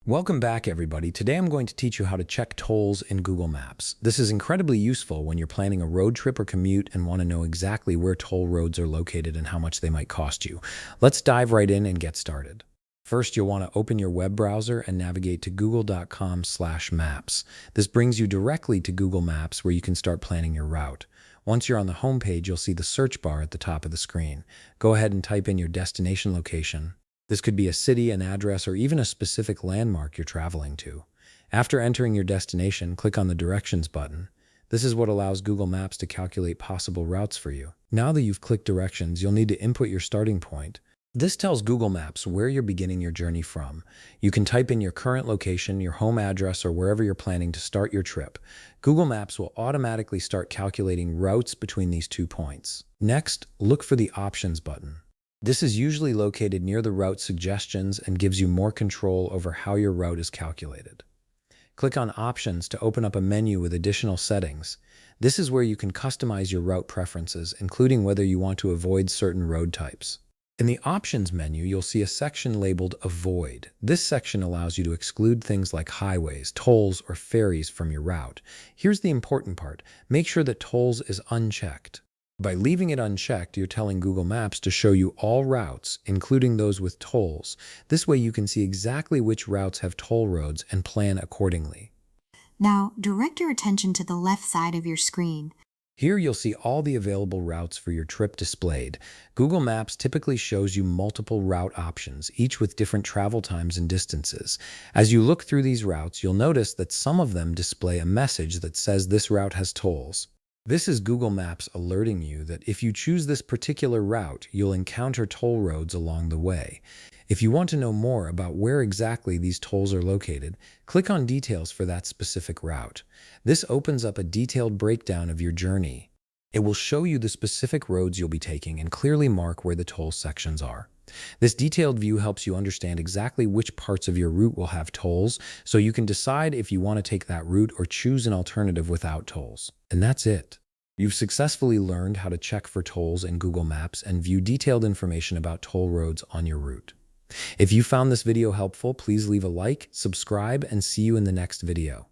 Welcome back, everybody. Today I'm going to teach you how to check tolls in Google Maps. This is incredibly useful when you're planning a road trip or commute and want to know exactly where toll roads are located and how much they might cost you. Let's dive right in and get started. First, you'll want to open your web browser and navigate to google.com/maps. This brings you directly to Google Maps where you can start planning your route. Once you're on the home page, you'll see the search bar at the top of the screen. Go ahead and type in your destination location. This could be a city, an address, or even a specific landmark you're traveling to. After entering your destination, click on the Directions button. This is what allows Google Maps to calculate possible routes for you. Now that you've clicked Directions, you'll need to input your starting point. This tells Google Maps where you're beginning your journey from. You can type in your current location, your home address, or wherever you're planning to start your trip. Google Maps will automatically start calculating routes between these 2 points. Next, look for the Options button. This is usually located near the route suggestions and gives you more control over how your route is calculated. Click on Options to open up a menu with additional settings. This is where you can customize your route preferences, including whether you want to avoid certain road types. In the Options menu, you'll see a section labeled Avoid. This section allows you to exclude things like highways, tolls, or ferries from your route. Here's the important part. Make sure that tolls is unchecked. By leaving it unchecked, you're telling Google Maps to show you all routes, including those with tolls. This way you can see exactly which routes have toll roads and plan accordingly. Now, direct your attention to the left side of your screen. Here you'll see all the available routes for your trip displayed. Google Maps typically shows you multiple route options, each with different travel times and distances. As you look through these routes, you'll notice that some of them display a message that says this route has tolls. This is Google Maps alerting you that if you choose this particular route, you'll encounter toll roads along the way. If you want to know more about where exactly these tolls are located, click on Details for that specific route. This opens up a detailed breakdown of your journey. It will show you the specific roads you'll be taking and clearly mark where the toll sections are. This detailed view helps you understand exactly which parts of your route will have tolls, so you can decide if you want to take that route or choose an alternative without tolls. And that's it. You've successfully learned how to check for tolls in Google Maps and view detailed information about toll roads on your route. If you found this video helpful, please leave a like, subscribe, and see you in the next video.